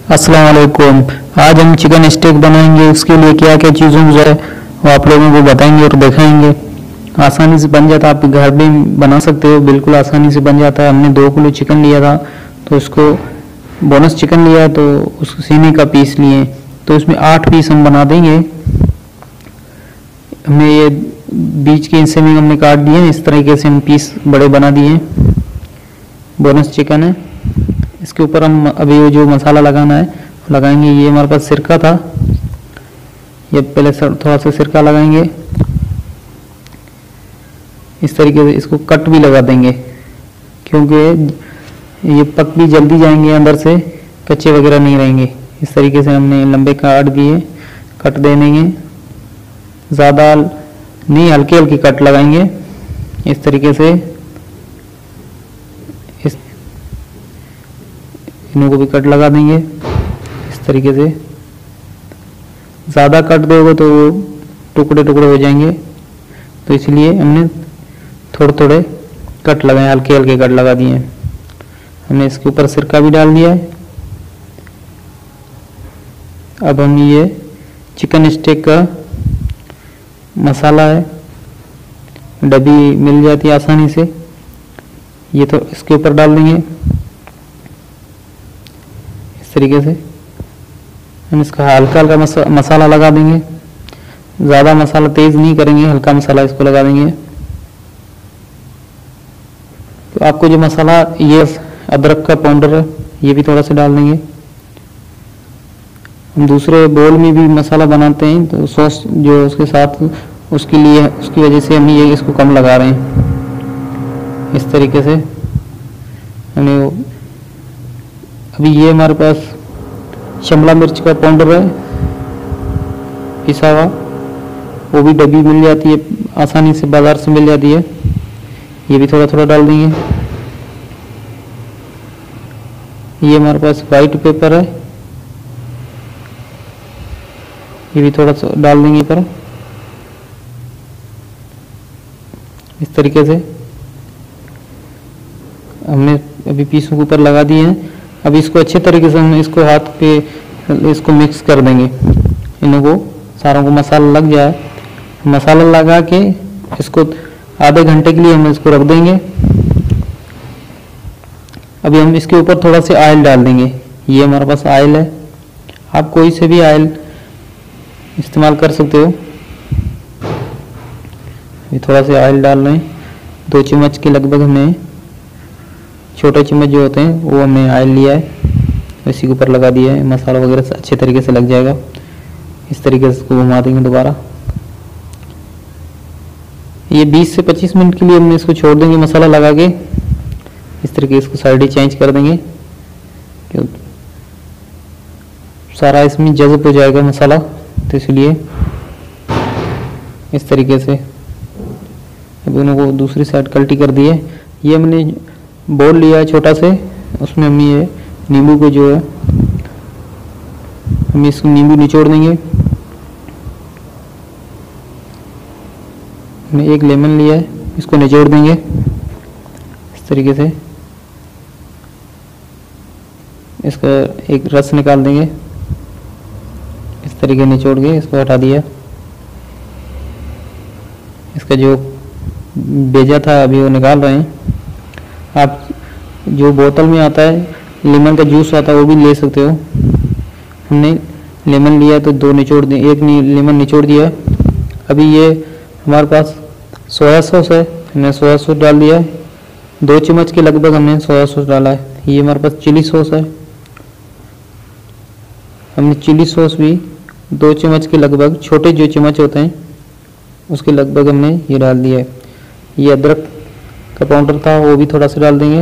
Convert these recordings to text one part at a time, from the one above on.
अस्सलाम वालेकुम। आज हम चिकन स्टेक बनाएंगे। उसके लिए क्या क्या चीज़ों की ज़रूरत है वो आप लोगों को बताएंगे और दिखाएंगे। आसानी से बन जाता है, आप घर में बना सकते हो, बिल्कुल आसानी से बन जाता है। हमने 2 किलो चिकन लिया था, तो उसको बोनस चिकन लिया तो उसको सीने का पीस लिए, तो उसमें 8 पीस हम बना देंगे। हमने ये बीच के हिस्से में हमने काट दिए हैं, इस तरीके से हम पीस बड़े बना दिए हैं। बोनस चिकन है। इसके ऊपर हम अभी वो जो मसाला लगाना है लगाएंगे। ये हमारे पास सिरका था, ये पहले थोड़ा सा सिरका लगाएंगे इस तरीके से। इसको कट भी लगा देंगे क्योंकि ये पक भी जल्दी जाएंगे, अंदर से कच्चे वगैरह नहीं रहेंगे। इस तरीके से हमने लंबे काट दिए, कट दे देंगे। ज़्यादा नहीं, हल्के हल्के कट लगाएंगे इस तरीके से। इनको भी कट लगा देंगे इस तरीके से। ज़्यादा कट दोगे तो वो टुकड़े टुकड़े हो जाएंगे, तो इसलिए हमने थोड़े थोड़े कट लगाए, हल्के हल्के कट लगा दिए। हमने इसके ऊपर सिरका भी डाल दिया है। अब हम ये चिकन स्टेक का मसाला है, डब्बी मिल जाती है आसानी से, ये तो इसके ऊपर डाल देंगे इस तरीके से। हम इसका हल्का हल्का मसाला लगा देंगे, ज़्यादा मसाला तेज़ नहीं करेंगे, हल्का मसाला इसको लगा देंगे। तो आपको जो मसाला, ये अदरक का पाउडर है, ये भी थोड़ा सा डाल देंगे। हम दूसरे बोल में भी मसाला बनाते हैं, तो सॉस जो उसके साथ, उसके लिए, उसकी वजह से हम ये इसको कम लगा रहे हैं इस तरीके से। हमने अभी ये हमारे पास शिमला मिर्च का पाउडर है पिसा हुआ, वो भी डब्बी मिल जाती है आसानी से, बाजार से मिल जाती है। ये भी थोड़ा थोड़ा डाल देंगे। ये हमारे पास वाइट पेपर है, ये भी थोड़ा सा डाल देंगे पर इस तरीके से। हमने अभी पीसों के ऊपर लगा दिए हैं। अब इसको अच्छे तरीके से हम इसको हाथ पे इसको मिक्स कर देंगे, इनको सारों को मसाला लग जाए। मसाला लगा के इसको आधे घंटे के लिए हम इसको रख देंगे। अभी हम इसके ऊपर थोड़ा सा ऑयल डाल देंगे। ये हमारे पास ऑयल है, आप कोई से भी ऑयल इस्तेमाल कर सकते हो। ये थोड़ा सा ऑयल डाल रहे हैं, 2 चम्मच के लगभग। हमने छोटे चम्मच जो होते हैं वो हमने ऑयल लिया है, इसी के ऊपर लगा दिया है। मसाला वगैरह से अच्छे तरीके से लग जाएगा। इस तरीके से इसको घुमा देंगे दोबारा। ये 20 से 25 मिनट के लिए हमने इसको छोड़ देंगे मसाला लगा के। इस तरीके इसको साइड चेंज कर देंगे, सारा इसमें जज़ब हो जाएगा मसाला, तो इसलिए इस तरीके से। अब उनको दूसरी साइड कल्टी कर दी है। ये हमने बोल लिया है छोटा से, उसमें हम ये नींबू को जो है हम इसको नींबू निचोड़ देंगे। हमने 1 लेमन लिया है, इसको निचोड़ देंगे इस तरीके से। इसका एक रस निकाल देंगे इस तरीके, निचोड़ के इसको हटा दिया। इसका जो बेजा था अभी वो निकाल रहे हैं। आप जो बोतल में आता है लेमन का जूस आता है वो भी ले सकते हो। हमने लेमन लिया तो 2 निचोड़ दिए, 1 लेमन निचोड़ दिया। अभी ये हमारे पास सोया सॉस है, हमने सोया सॉस डाल दिया है। 2 चम्मच के लगभग हमने सोया सॉस डाला है। ये हमारे पास चिली सॉस है, हमने चिली सॉस भी 2 चम्मच के लगभग, छोटे जो चम्मच होते हैं उसके लगभग हमने ये डाल दिया है। ये अदरक का पाउडर था वो भी थोड़ा सा डाल देंगे।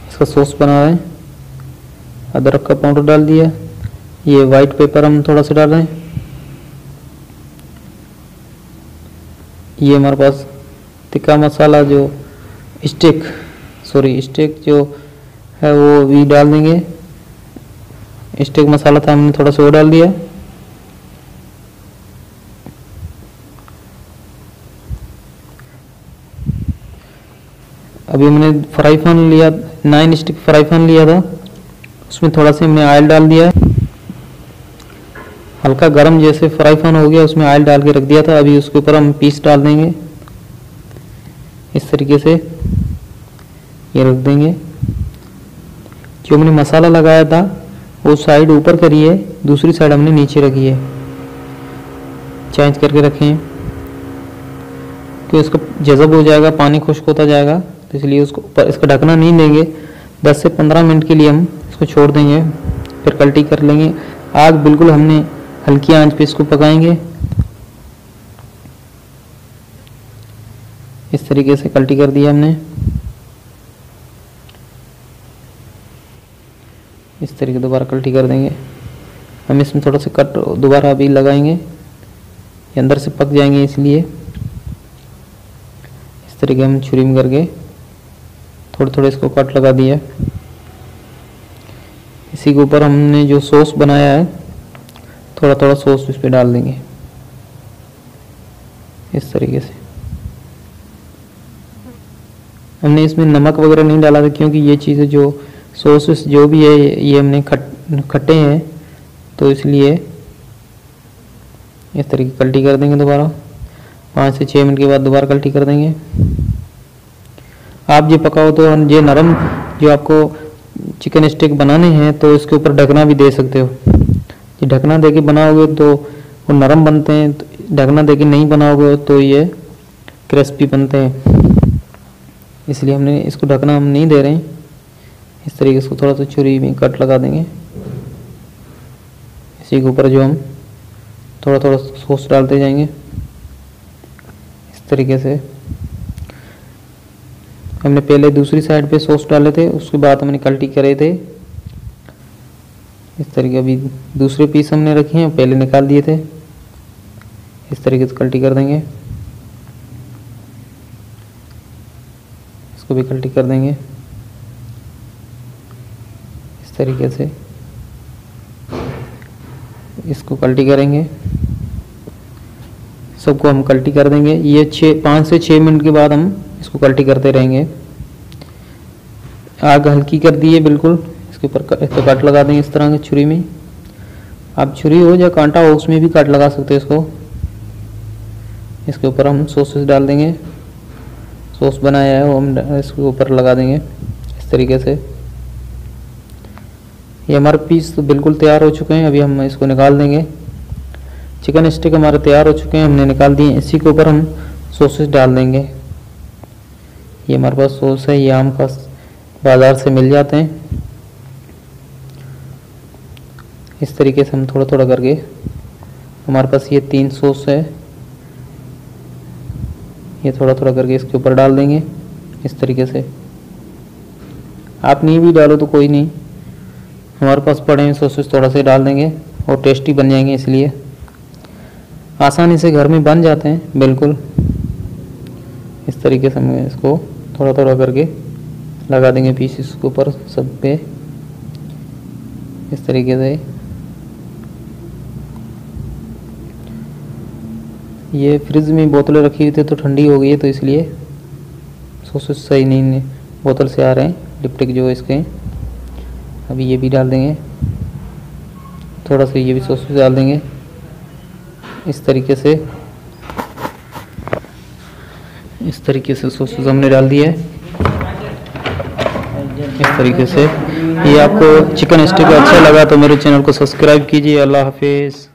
इसका सॉस बना रहे हैं, अदरक का पाउडर डाल दिया। ये वाइट पेपर हम थोड़ा सा डाल रहे हैं। ये हमारे पास तिक्का मसाला जो स्टेक जो है वो भी डाल देंगे। स्टेक मसाला था, हमने थोड़ा सा वो डाल दिया। अभी हमने फ्राई पैन लिया, 9 स्टिक फ्राई पैन लिया था, उसमें थोड़ा सा हमने ऑयल डाल दिया है। हल्का गरम जैसे फ्राई पैन हो गया, उसमें ऑयल डाल के रख दिया था। अभी उसके ऊपर हम पीस डाल देंगे, इस तरीके से ये रख देंगे। जो हमने मसाला लगाया था वो साइड ऊपर करी है, दूसरी साइड हमने नीचे रखी है, चेंज करके रखें तो इसका जज़ब हो जाएगा, पानी खुश्क होता जाएगा, तो इसलिए उसको ऊपर इसका ढकना नहीं देंगे। 10 से 15 मिनट के लिए हम इसको छोड़ देंगे, फिर कल्टी कर लेंगे। आग बिल्कुल हमने हल्की आंच पे इसको पकाएंगे। इस तरीके से कल्टी कर दिया हमने। इस तरीके दोबारा कल्टी कर देंगे। हम इसमें थोड़ा सा कट दोबारा अभी लगाएंगे, ये अंदर से पक जाएंगे, इसलिए इस तरीके हम छुरी में करके थोड़े थोड़े इसको कट लगा दिया। इसी के ऊपर हमने जो सॉस बनाया है थोड़ा थोड़ा सॉस इस पे डाल देंगे, इस तरीके से। हमने इसमें नमक वगैरह नहीं डाला था, क्योंकि ये चीज़ें जो सॉसेस जो भी है ये हमने खट्टे हैं, तो इसलिए इस तरीके कल्टी कर देंगे। दोबारा 5 से 6 मिनट के बाद दोबारा कल्टी कर देंगे। आप ये पकाओ तो ये नरम, जो आपको चिकन स्टिक बनाने हैं तो इसके ऊपर ढकना भी दे सकते हो। ये ढकना दे के बनाओगे तो वो नरम बनते हैं, तो ढकना दे के नहीं बनाओगे तो ये क्रिस्पी बनते हैं, इसलिए हमने इसको ढकना हम नहीं दे रहे हैं। इस तरीके से थोड़ा सा छुरी में कट लगा देंगे। इसी के ऊपर जो हम थोड़ा थोड़ा सॉस डालते जाएंगे, इस तरीके से। हमने पहले दूसरी साइड पे सॉस डाले थे, उसके बाद हमने कल्टी करे थे। इस तरीके अभी दूसरे पीस हमने रखे हैं, पहले निकाल दिए थे। इस तरीके से कल्टी कर देंगे, इसको भी कल्टी कर देंगे इस तरीके से। इसको कल्टी करेंगे, सबको हम कल्टी कर देंगे। ये 5 से 6 मिनट के बाद हम इसको कल्टी करते रहेंगे। आग हल्की कर दी है बिल्कुल, इसके ऊपर कट लगा देंगे इस तरह की छुरी में। आप छुरी हो या कांटा हो उसमें भी कट लगा सकते हैं इसको। इसके ऊपर हम सॉसेस डाल देंगे, सॉस बनाया है वो हम इसके ऊपर लगा देंगे इस तरीके से। ये हमारे पीस तो बिल्कुल तैयार हो चुके हैं, अभी हम इसको निकाल देंगे। चिकन स्टिक हमारे तैयार हो चुके हैं, हमने निकाल दिए। इसी के ऊपर हम सॉसेस डाल देंगे। ये हमारे पास सॉस है, ये आम का बाज़ार से मिल जाते हैं। इस तरीके से हम थोड़ा थोड़ा करके, हमारे पास ये 3 सॉस है, ये थोड़ा थोड़ा करके इसके ऊपर डाल देंगे इस तरीके से। आप नहीं भी डालो तो कोई नहीं, हमारे पास पड़े हैं सॉसेस, थोड़ा से डाल देंगे और टेस्टी बन जाएंगे, इसलिए आसानी से घर में बन जाते हैं बिल्कुल। इस तरीके से हम इसको थोड़ा थोड़ा करके लगा देंगे पीस इसके ऊपर सब पे इस तरीके से। ये फ्रिज में बोतलें रखी हुई थी तो ठंडी हो गई है, तो इसलिए सॉसेस सही नहीं बोतल से आ रहे हैं, डिप्टिक जो इसके। अभी ये भी डाल देंगे, थोड़ा सा ये भी सॉसेस डाल देंगे इस तरीके से। इस तरीके से सॉसेस हमने डाल दिया है इस तरीके से। ये आपको चिकन स्टिक अच्छा लगा तो मेरे चैनल को सब्सक्राइब कीजिए। अल्लाह हाफिज़।